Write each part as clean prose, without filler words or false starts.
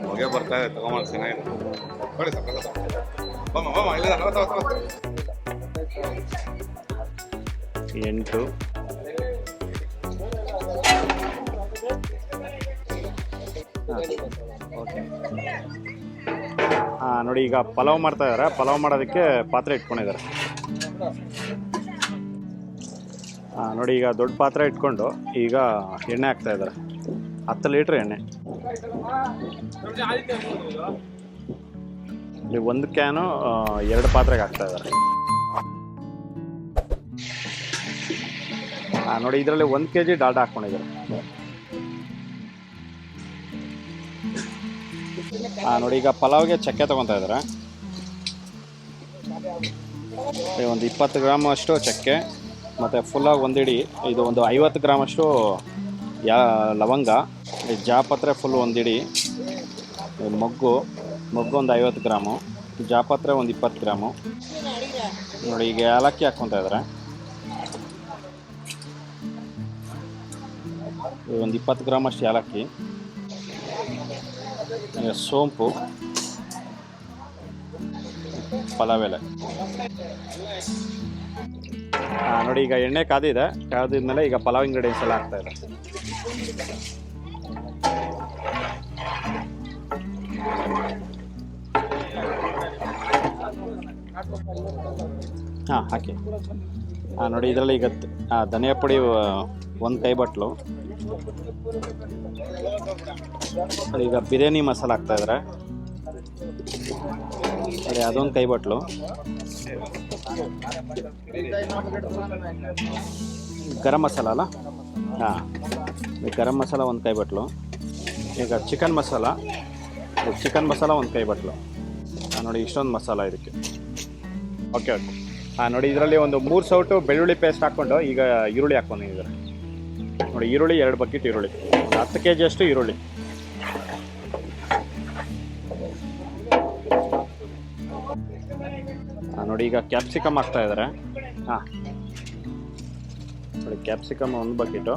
ಹೊಗೆ ಬರ್ತಾ ಇದೆ, ತಗೊಂಬ ಚೆನ್ನಾಗಿದೆ. ನೋಡಿ ಬಮ್ಮ ಬಮ್ಮ ಇಲ್ಲ 8 ನೋಡಿ ಈಗ ಪಲಾವ್ ಮಾಡ್ತಾ ಇದ್ದಾರೆ. ಪಲಾವ್ ಮಾಡೋದಕ್ಕೆ ಪಾತ್ರೆ ಇಟ್ಕೊಂಡಿದ್ದಾರೆ. ನೋಡಿ ಈಗ ದೊಡ್ಡ ಪಾತ್ರೆ ಇಟ್ಕೊಂಡು ಈಗ ಎಣ್ಣೆ ಹಾಕ್ತಾ ಇದ್ದಾರೆ. 10 ಲೀಟ್ರ್ ಎಣ್ಣೆ. ಇಲ್ಲಿ 1 ಕ್ಯಾನು 2 ಪಾತ್ರೆಗೆ ಹಾಕ್ತಾ ಇದ್ದಾರೆ. ನೋಡಿ ಇದರಲ್ಲಿ 1 kg ಡಾಲ್ಡಾ ಹಾಕ್ಕೊಂಡಿದ್ದಾರೆ. ನೋಡಿ ಈಗ ಪಲಾವ್ಗೆ ಚಕ್ಕೆ ತೊಗೊತಾ ಇದ್ದಾರೆ. ಒಂದು 20 ಗ್ರಾಮ್ ಅಷ್ಟು ಚಕ್ಕೆ ಮತ್ತು ಫುಲ್ಲಾಗಿ ಒಂದಿಡಿ. ಇದು ಒಂದು 50 ಗ್ರಾಮ್ ಅಷ್ಟು ಲವಂಗ, ಜಾಪತ್ರೆ ಫುಲ್ ಒಂದಿಡಿ, ಮೊಗ್ಗು ಒಂದು 50 ಗ್ರಾಮು, ಜಾಪತ್ರೆ ಒಂದು 20 ಗ್ರಾಮು. ನೋಡಿ ಈಗ ಏಲಕ್ಕಿ ಹಾಕ್ಕೊತಾ ಇದ್ದಾರೆ. ಒಂದು 20 ಗ್ರಾಮ್ ಅಷ್ಟು ಏಲಕ್ಕಿ, ಸೋಂಪು, ಪಲಾವ್ ಎಲೆ. ನೋಡಿ ಈಗ ಎಣ್ಣೆ ಕಾದಿದೆ. ಕಾದಿದ್ಮೇಲೆ ಈಗ ಪಲಾವ್ ಇಂಗ್ರೀಡಿಯೆಂಟ್ಸ್ ಎಲ್ಲ ಹಾಕ್ತಾ ಇದೆ. ಹಾಕಿ. ನೋಡಿ ಇದರಲ್ಲಿ ಈಗ ಧನಿಯಾ ಪುಡಿ 1 ಕೈ ಬಟ್ಲು. ಈಗ ಬಿರಿಯಾನಿ ಮಸಾಲ ಹಾಕ್ತಾ ಇದ್ದಾರೆ. ಅದೊಂದು ಕೈ ಬಟ್ಲು. ಗರಂ ಮಸಾಲ ಅಲ್ಲ, ಗರಂ ಮಸಾಲ 1 ಕೈ ಬಟ್ಲು. ಈಗ ಚಿಕನ್ ಮಸಾಲ 1 ಕೈ ಬಟ್ಲು. ನೋಡಿ ಇಷ್ಟೊಂದು ಮಸಾಲ ಇದಕ್ಕೆ. ಓಕೆ. ನೋಡಿ ಇದರಲ್ಲಿ ಒಂದು 3 ಸೌಟು ಬೆಳ್ಳುಳ್ಳಿ ಪೇಸ್ಟ್ ಹಾಕ್ಕೊಂಡು ಈಗ ಈರುಳ್ಳಿ ಹಾಕ್ಕೊಂಡಿದ್ದಾರೆ. ನೋಡಿ ಈರುಳ್ಳಿ 2 ಬಕೆಟ್ ಈರುಳ್ಳಿ, 10 kg ಅಷ್ಟು ಈರುಳ್ಳಿ. ನೋಡಿ ಈಗ ಕ್ಯಾಪ್ಸಿಕಮ್ ಹಾಕ್ತಾ ಇದ್ದಾರೆ. ನೋಡಿ ಕ್ಯಾಪ್ಸಿಕಮ್ 1 ಬಕೆಟು.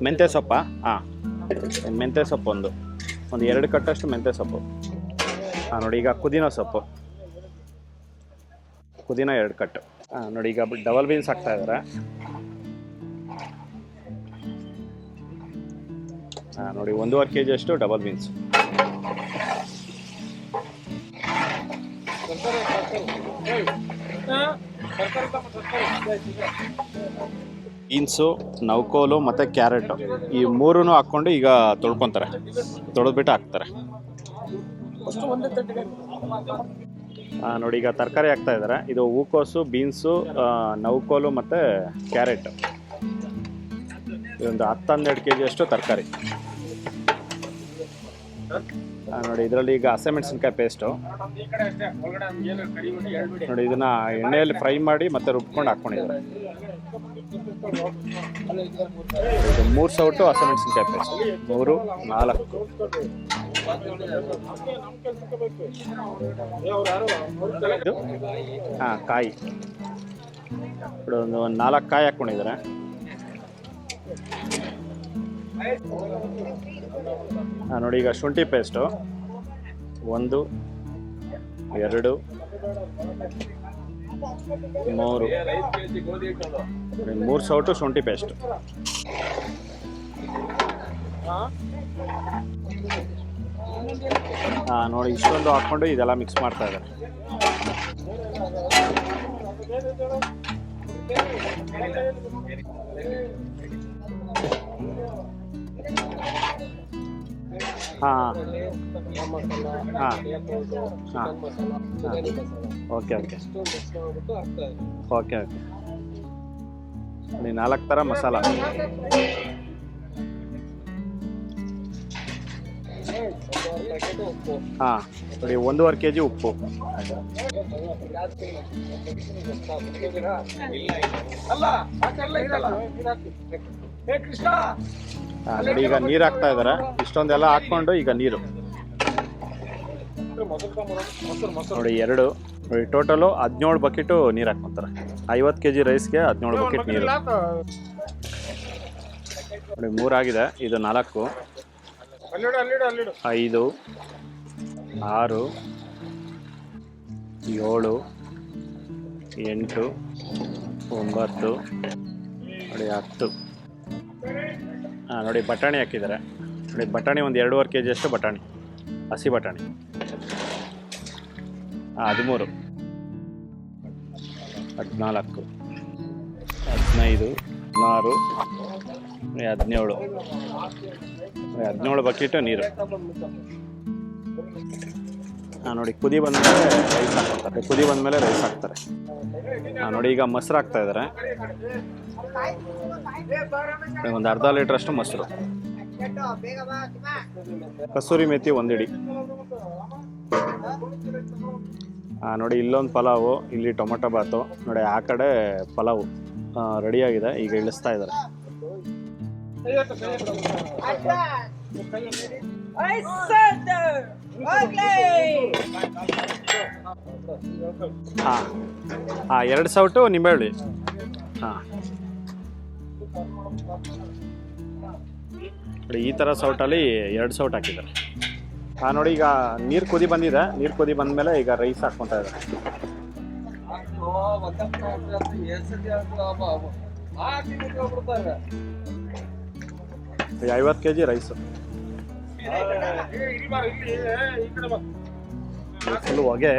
ಮೆಂತ್ಯ ಸೊಪ್ಪ. ಮೆಂತ್ಯ ಸೊಪ್ಪು ಒಂದು 2 ಕಟ್ಟಷ್ಟು ಮೆಂತ್ಯ ಸೊಪ್ಪು. ನೋಡಿ ಈಗ ಪುದೀನ ಸೊಪ್ಪು, ಪುದೀನ 2 ಕಟ್ಟು. ನೋಡಿ ಈಗ ಡಬಲ್ ಬೀನ್ಸ್ ಹಾಕ್ತಾ ಇದ್ದಾರೆ. ನೋಡಿ 1.5 kg ಅಷ್ಟು ಡಬಲ್ ಬೀನ್ಸ್. ಬೀನ್ಸು, ನೌಕೋಲು ಮತ್ತು ಕ್ಯಾರೆಟು ಈ 3 ಹಾಕ್ಕೊಂಡು ಈಗ ತೊಳ್ಕೊತಾರೆ. ತೊಳೆದ್ಬಿಟ್ಟು ಹಾಕ್ತಾರೆ. ನೋಡಿ ಈಗ ತರಕಾರಿ ಹಾಕ್ತಾ ಇದ್ದಾರೆ. ಇದು ಹೂಕೋಸು, ಬೀನ್ಸು, ನೌಕೋಲು ಮತ್ತು ಕ್ಯಾರೆಟ್. ಇದೊಂದು 10-12 kg ಅಷ್ಟು ತರಕಾರಿ. ನೋಡಿ ಇದರಲ್ಲಿ ಈಗ ಹಸಿಮೆಣಸಿನ್ಕಾಯಿ ಪೇಸ್ಟು. ನೋಡಿ ಇದನ್ನ ಎಣ್ಣೆಯಲ್ಲಿ ಫ್ರೈ ಮಾಡಿ ಮತ್ತೆ ರುಬ್ಕೊಂಡು ಹಾಕ್ಕೊಂಡಿದ್ದಾರೆ. 3 ಸೌಟು ಹಸಿಮೆಣಸಿನ್ಕಾಯಿ ಪೇಸ್ಟ್, 3, 4. ಕಾಯಿ ಒಂದು 4 ಕಾಯಿ ಹಾಕ್ಕೊಂಡಿದ್ದಾರೆ. ನೋಡಿ ಈಗ ಶುಂಠಿ ಪೇಸ್ಟು 1, 2, 3 ಸೌಟು ಶುಂಠಿ ಪೇಸ್ಟ್. ನೋಡಿ ಇಷ್ಟೊಂದು ಹಾಕ್ಕೊಂಡು ಇದೆಲ್ಲ ಮಿಕ್ಸ್ ಮಾಡ್ತಾ ಇದ್ದಾರೆ. ಓಕೆ. ನೋಡಿ 4 ಥರ ಮಸಾಲ. ನೋಡಿ 1.5 kg ಉಪ್ಪು. ನೋಡಿ ಈಗ ನೀರು ಹಾಕ್ತಾ ಇದ್ದಾರೆ. ಇಷ್ಟೊಂದೆಲ್ಲ ಹಾಕ್ಕೊಂಡು ಈಗ ನೀರು ನೋಡಿ 2. ನೋಡಿ ಟೋಟಲು 17 ಬಕೆಟು ನೀರು ಹಾಕ್ಕೊಂತಾರೆ. 50 kg ರೈಸ್ಗೆ 17 ಬಕೆಟ್ ನೀರು. ನೋಡಿ 3 ಆಗಿದೆ, ಇದು 4, 5, 6, 7, 8, 9 ನೋಡಿ 10. ನೋಡಿ ಬಟಾಣಿ ಹಾಕಿದ್ದಾರೆ. ನೋಡಿ ಬಟಾಣಿ ಒಂದು 2.5 kg ಅಷ್ಟು ಬಟಾಣಿ, ಹಸಿ ಬಟಾಣಿ. 13, 14, 15, 16, 17, 17 ಬಕೆಟ್ ನೀರು. ನೋಡಿ ಕುದಿ ಬಂದಮೇಲೆ ರೈಸ್ ಹಾಕ್ತಾರೆ. ಕುದಿ ಬಂದಮೇಲೆ ರೈಸ್ ಹಾಕ್ತಾರೆ. ನೋಡಿ ಈಗ ಮೊಸರು ಹಾಕ್ತಾ ಇದ್ದಾರೆ. ಒಂದು ಅರ್ಧ ಲೀಟ್ರ್ ಅಷ್ಟು ಮೊಸರು. ಕಸೂರಿ ಮೇಥಿ 1 ಹಿಡಿ. ನೋಡಿ ಇಲ್ಲೊಂದು ಪಲಾವು, ಇಲ್ಲಿ ಟೊಮೊಟೊ ಬಾತು. ನೋಡಿ ಆ ಕಡೆ ಪಲಾವು ರೆಡಿಯಾಗಿದೆ, ಈಗ ಇಳಿಸ್ತಾ ಇದ್ದಾರೆ. ಹಾಂ 2 ಸೌಟು ನಿಂಬೆಹುಳಿ. ಹಾಂ ನೋಡಿ ಈ ಥರ ಸೌಟಲ್ಲಿ 2 ಸೌಟ್ ಹಾಕಿದ್ದಾರೆ. ನೋಡಿ ಈಗ ನೀರು ಕುದಿ ಬಂದಿದೆ. ನೀರು ಕುದಿ ಬಂದಮೇಲೆ ಈಗ ರೈಸ್ ಹಾಕ್ಕೊತಾ ಇದ್ದಾರೆ. 50 kg ರೈಸು. ಫುಲ್ ಹೊಗೆ.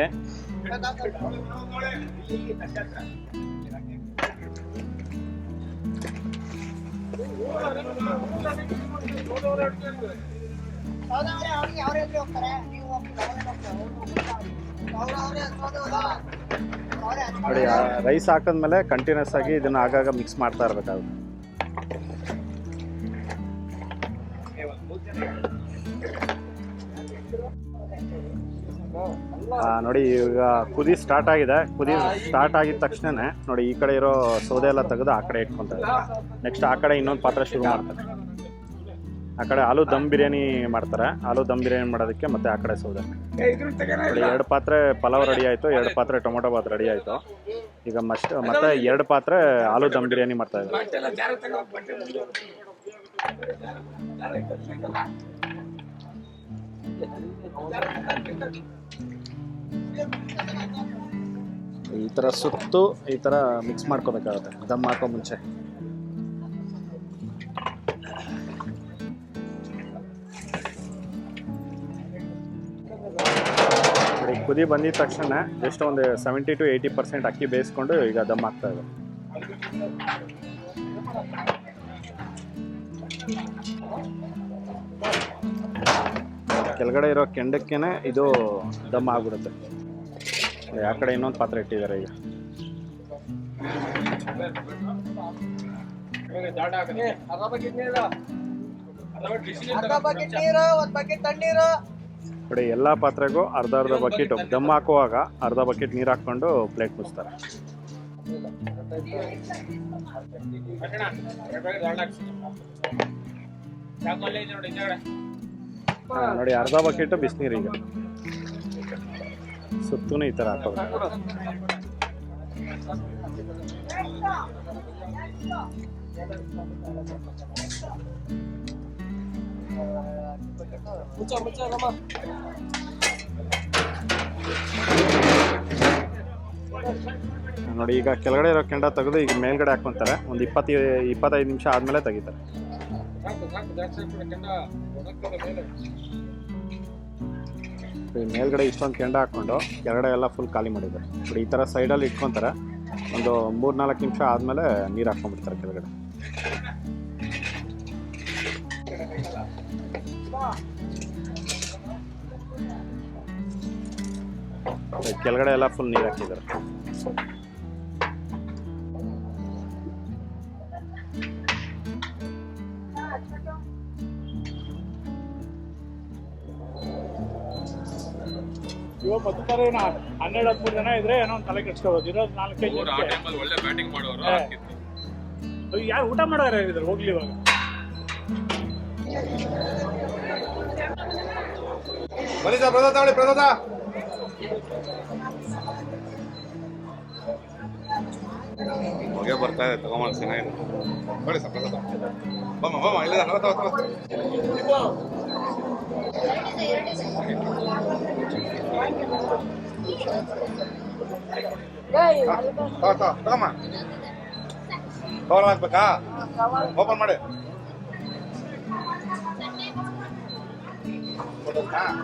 ನೋಡಿ ರೈಸ್ ಹಾಕಿದ್ಮೇಲೆ ಕಂಟಿನ್ಯೂಸ್ ಆಗಿ ಇದನ್ನ ಆಗಾಗ ಮಿಕ್ಸ್ ಮಾಡ್ತಾ ಇರಬೇಕಾಗುತ್ತೆ. ನೋಡಿ ಈಗ ಕುದಿ ಸ್ಟಾರ್ಟ್ ಆಗಿದೆ. ಕುದಿ ಸ್ಟಾರ್ಟ್ ಆಗಿದ ತಕ್ಷಣನೇ ನೋಡಿ ಈ ಕಡೆ ಇರೋ ಸೌದೆ ಎಲ್ಲ ತೆಗೆದು ಆ ಕಡೆ ಇಟ್ಕೊತಾರೆ. ನೆಕ್ಸ್ಟ್ ಆ ಕಡೆ ಇನ್ನೊಂದು ಪಾತ್ರೆ ಶುರು ಮಾಡ್ತಾರೆ. ಆ ಕಡೆ ಆಲೂ ದಮ್ ಬಿರಿಯಾನಿ ಮಾಡ್ತಾರೆ. ಆಲೂ ದಮ್ ಬಿರಿಯಾನಿ ಮಾಡೋದಕ್ಕೆ ಮತ್ತೆ ಆ ಕಡೆ ಸೌದೆ. ನೋಡಿ 2 ಪಾತ್ರೆ ಪಲಾವ್ ರೆಡಿ ಆಯಿತು, 2 ಪಾತ್ರೆ ಟೊಮೊಟೊ ಬಾತ್ ರೆಡಿ ಆಯಿತು. ಈಗ ಮತ್ತೆ 2 ಪಾತ್ರೆ ಆಲೂ ದಮ್ ಬಿರಿಯಾನಿ ಮಾಡ್ತಾ ಇದ್ದಾರೆ. ಈ ಥರ ಸುತ್ತು ಈ ಥರ ಮಿಕ್ಸ್ ಮಾಡ್ಕೋಬೇಕಾಗುತ್ತೆ ದಮ್ ಹಾಕೋ ಮುಂಚೆ. ಕುದಿ ಬಂದಿದ ತಕ್ಷಣ ಜಸ್ಟ್ ಒಂದು 70 to 80% ಅಕ್ಕಿ ಬೇಯಿಸ್ಕೊಂಡು ಈಗ ದಮ್ ಹಾಕ್ತಾ ಇದೆ. ಕೆಳಗಡೆ ಇರೋ ಕೆಂಡಕ್ಕೇನೆ ಇದು ದಮ್ ಆಗ್ಬಿಡುತ್ತೆ. ಆ ಕಡೆ ಇನ್ನೊಂದು ಪಾತ್ರೆ ಇಟ್ಟಿದ್ದಾರೆ. ಈಗ ನೋಡಿ ಎಲ್ಲ ಪಾತ್ರೆಗೂ ಅರ್ಧ ಬಕೆಟ್ ದಮ್ ಹಾಕುವಾಗ ಅರ್ಧ ಬಕೆಟ್ ನೀರು ಹಾಕ್ಕೊಂಡು ಪ್ಲೇಟ್ ಮುಚ್ತಾರೆ. ನೋಡಿ ಅರ್ಧ ಬಕೆಟ್ ಬಿಸಿನೀರು. ಈಗ ಸುತ್ತೂ ಈ ಥರ ಹಾಕೋದು. ನೋಡಿ ಈಗ ಕೆಳಗಡೆ ಇರೋ ಕೆಂಡ ತೆಗೆದು ಈಗ ಮೇಲ್ಗಡೆ ಹಾಕೊಂತಾರೆ. ಒಂದು 20-25 ನಿಮಿಷ ಆದಮೇಲೆ ತೆಗಿತಾರೆ. ಮೇಲ್ಗಡೆ ಇಷ್ಟೊಂದು ಕೆಂಡ ಹಾಕ್ಕೊಂಡು ಕೆಳಗಡೆ ಎಲ್ಲ ಫುಲ್ ಖಾಲಿ ಮಾಡಿದ್ದಾರೆ. ನೋಡಿ ಈ ಥರ ಸೈಡಲ್ಲಿ ಇಟ್ಕೊತಾರೆ. ಒಂದು 3-4 ನಿಮಿಷ ಆದಮೇಲೆ ನೀರು ಹಾಕ್ಕೊಂಡ್ಬಿಡ್ತಾರೆ ಕೆಳಗಡೆ. ಕೆಳಗಡೆ ಎಲ್ಲ ಫುಲ್ ನೀರು ಹಾಕಿದ್ದಾರೆ. ಇವಾಗ ಬರ್ತಾರೆ 12-13 ಜನ ಇದ್ರೆ ಏನೋ ಒಂದು ತಲೆ ಕೆಡ್ಸ್ಕೋಬೋದು. ಇರೋದು 4-5 ಒಳ್ಳೆ ಬ್ಯಾಟಿಂಗ್ ಮಾಡೋರು. ಯಾರು ಊಟ ಮಾಡೋರು ಇದ್ದಾರೆ ಹೋಗ್ಲಿ. ಇವಾಗ ಬನ್ನಿ ಸರ್, ಪ್ರಸಾದ ತಗೊಳ್ಳಿ. ಪ್ರಸಾದ ಹೊಗೆ ಬರ್ತಾ ಇದೆ, ತಗೊಂಬ ಚೆನ್ನಾಗಿದೆ. ನೋಡಿ ಸಪ್ಪ ಬಮ್ಮ ಇಲ್ಲ ತಗೊಮ್ಮ. ಕವರ್ ಹಾಕ್ಬೇಕಾ? ಓಪನ್ ಮಾಡಿ. ಹಾಂ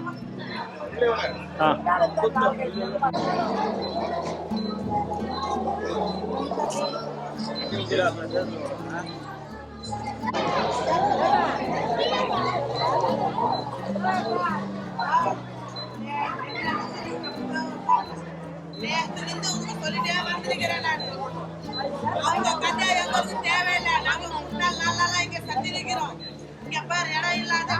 அவங்க கதையா எங்களுக்கு தேவையில்லை. நாங்க முன்னாள் நாளெல்லாம் இங்க சத்தி நிக்கிறோம். இங்க பாரு இடம் இல்லாத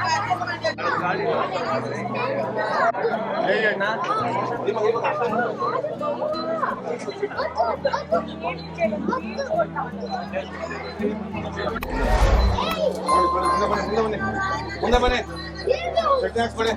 ಮುಂದೆ ಬನ್ನಿ. ಗಟ್ಟಿ ಹಾಕ್ಸ್ಬಿಡಿ.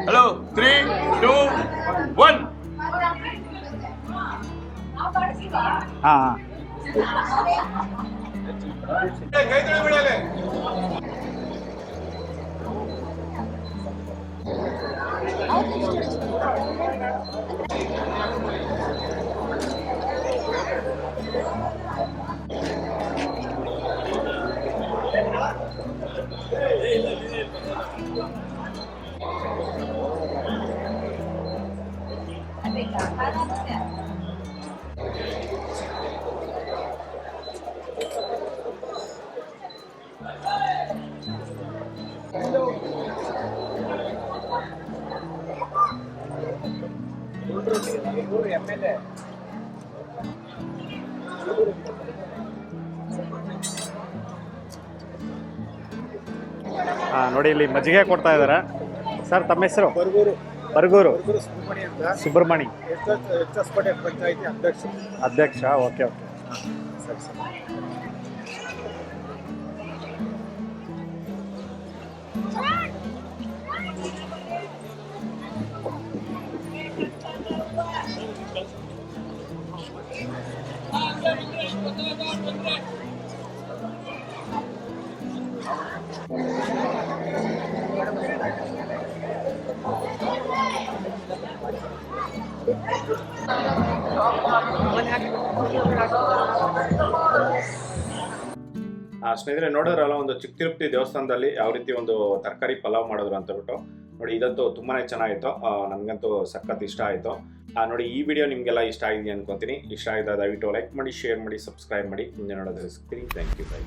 Hello, 3, 2, 1. ಹಾಂ ಕೈ ತೊಳಿ ಬಿಡಲಿ. ನೋಡಿ ಇಲ್ಲಿ ಮಜ್ಜಿಗೆ ಕೊಡ್ತಾ ಇದ್ದಾರೆ. ಸರ್ ತಮ್ಮ ಹೆಸರು? ಬರ್ಗೂರು ಬರ್ಗೂರು ಸುಬ್ರಹ್ಮಣ್ಯ ಅಂತ ಸುಬ್ರಹ್ಮಣಿ ಎಚ್ ಎಸ್ ಪಟೇಲ್ ಪಂಚಾಯತಿ ಅಧ್ಯಕ್ಷ. Okay okay. ಸರಿ ಸರಿ. ಸ್ನೇಹಿತರೆ ನೋಡಿದ್ರಲ್ಲ, ಒಂದು ಚಿಕ್ಕ ತಿರುಪತಿ ದೇವಸ್ಥಾನದಲ್ಲಿ ಯಾವ ರೀತಿ ಒಂದು ತರಕಾರಿ ಪಲಾವ್ ಮಾಡಿದ್ರು ಅಂತ ಬಿಟ್ಟು ನೋಡಿ. ಇದಂತೂ ತುಂಬಾ ಚೆನ್ನಾಗಿತ್ತು, ನನಗಂತೂ ಸಖತ್ ಇಷ್ಟ ಆಯಿತು. ನೋಡಿ, ಈ ವಿಡಿಯೋ ನಿಮಗೆಲ್ಲ ಇಷ್ಟ ಆಗಿದೆ ಅನ್ಕೋತೀನಿ. ಇಷ್ಟ ಆಗಿದೆ ದಯವಿಟ್ಟು ಲೈಕ್ ಮಾಡಿ, ಶೇರ್ ಮಾಡಿ, ಸಬ್ಸ್ಕ್ರೈಬ್ ಮಾಡಿ. ಮುಂದೆ ನೋಡೋದು ಸಿಗ್ತೀನಿ. Thank you. ಬೈ.